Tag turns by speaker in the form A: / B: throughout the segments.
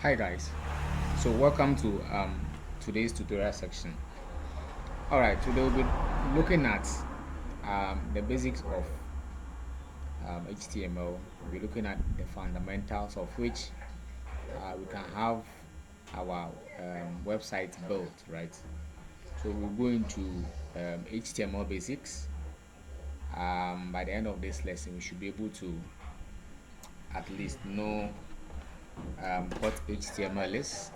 A: Hi guys, so welcome to today's tutorial section. Alright, today we'll be looking at the basics of HTML. We'll be looking at the fundamentals of which we can have our website built, right? So we'll go into HTML basics. By the end of this lesson, we should be able to at least know what HTML is,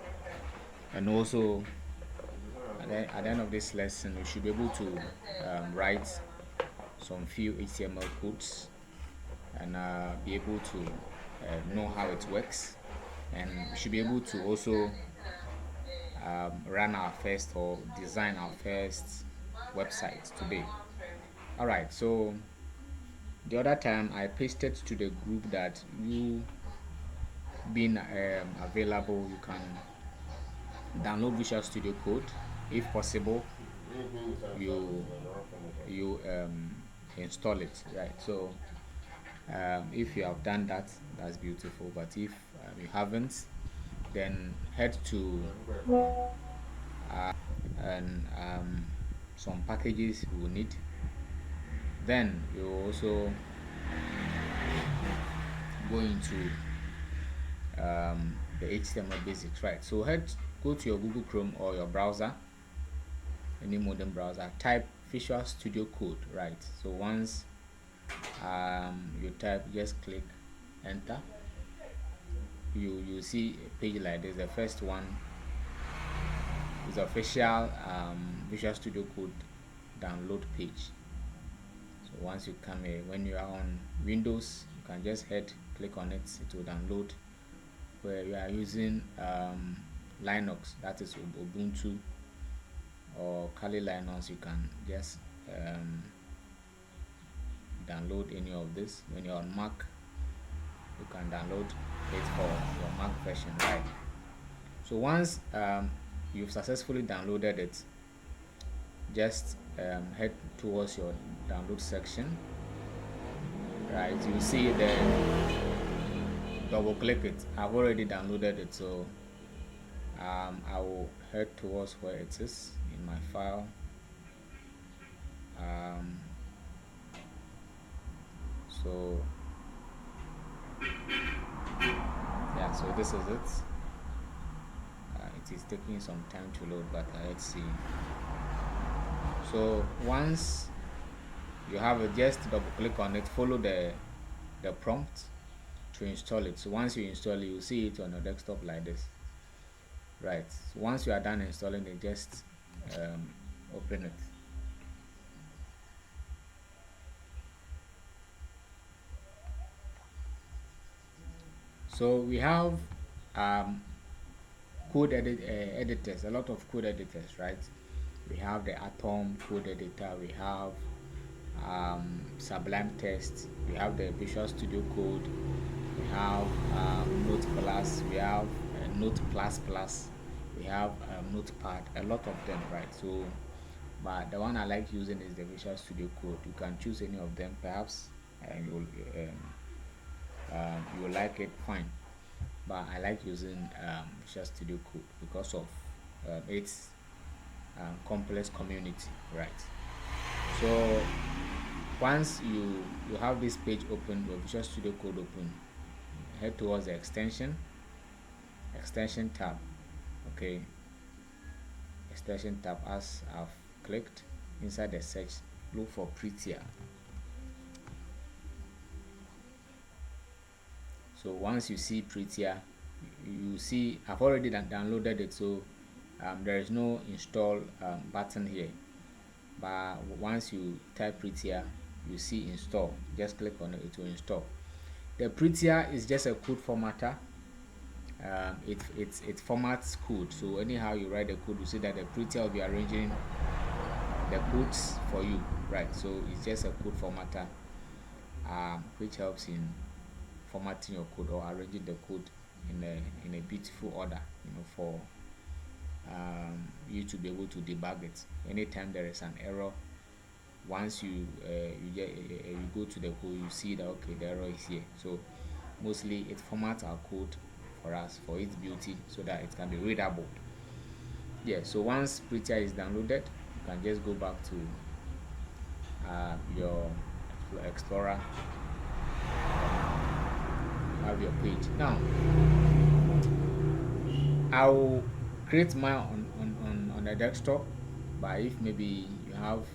A: and also at the end of this lesson we should be able to write some few HTML codes and be able to know how it works, and we should be able to also run our first or design our first website today. Alright, so the other time I pasted to the group that you being available, you can download Visual Studio Code if possible. You install it, right? So if you have done that, that's beautiful, but if you haven't, then head to and some packages you will need. Then you also go into the HTML basics, right? So go to your Google Chrome or your browser, any modern browser, type Visual Studio Code, right? So once you type, just click enter. You see a page like this. The first one is official Visual Studio Code download page. So once you come here, when you are on Windows, you can just click on it. It will download. Where you are using Linux, that is Ubuntu or Kali Linux, you can just download any of this. When you're on Mac, you can download it for your Mac version, right? So once you've successfully downloaded it, just head towards your download section, right? You see the double click it. I've already downloaded it, so I will head towards where it is in my file. So yeah, so this is it. It is taking some time to load, but let's see. So once you have it, just double click on it, follow the prompt to install it. So once you install it, you see it on your desktop like this, right? So once you are done installing it, just open it. So we have code editors, a lot of code editors, right? We have the Atom code editor, we have Sublime Text, we have the Visual Studio Code, we have Note Plus, we have Note Plus Plus, we have Notepad, a lot of them, right? So but the one I like using is the Visual Studio Code. You can choose any of them, perhaps you'll like it, fine, but I like using Visual Studio Code because of its complex community, right? So once you have this page open, your Visual Studio Code open, head towards the extension tab. Okay, extension tab. As I've clicked inside the search, look for Prettier. So once you see Prettier, you see I've already downloaded it, so there is no install button here, but once you type Prettier, you see install. Just click on it, it will install. The Prettier is just a code formatter. It formats code, so anyhow you write the code, you see that the Prettier will be arranging the codes for you, right? So it's just a code formatter which helps in formatting your code or arranging the code in a beautiful order, for you to be able to debug it anytime there is an error. Once you go to the code, you see that okay, the error is here. So mostly it formats our code for us for its beauty, so that it can be readable. Yeah, so once Prettier is downloaded, you can just go back to your Explorer. You have your page. Now I'll create mine on the desktop, but if maybe you have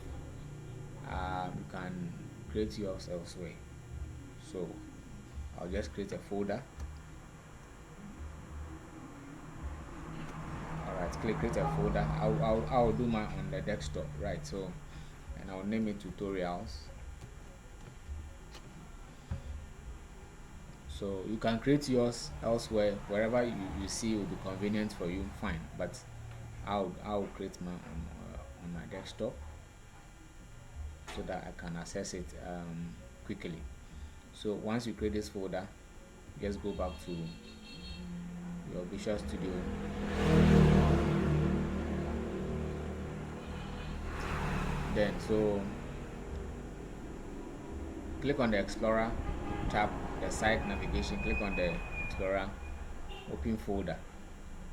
A: you can create yours elsewhere. So I'll just create a folder. Alright, click create a folder. I'll do mine on the desktop, right? So, and I'll name it tutorials. So you can create yours elsewhere, wherever you see will be convenient for you, fine. But I'll create mine on my desktop, so that I can access it quickly. So once you create this folder, just go back to your Visual Studio. Then so click on the Explorer tab, the site navigation, click on the Explorer, open folder.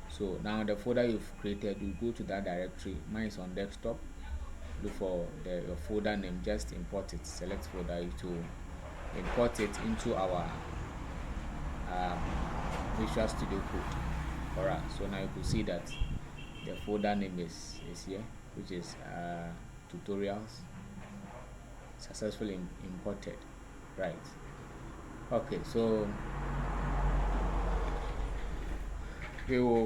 A: So now the folder you've created, you go to that directory. Mine is on desktop. Look for your folder name, just import it, select folder to import it into our Visual Studio Code. Alright, so now you can see that the folder name is here, which is tutorials, successfully imported, right? Okay, so we will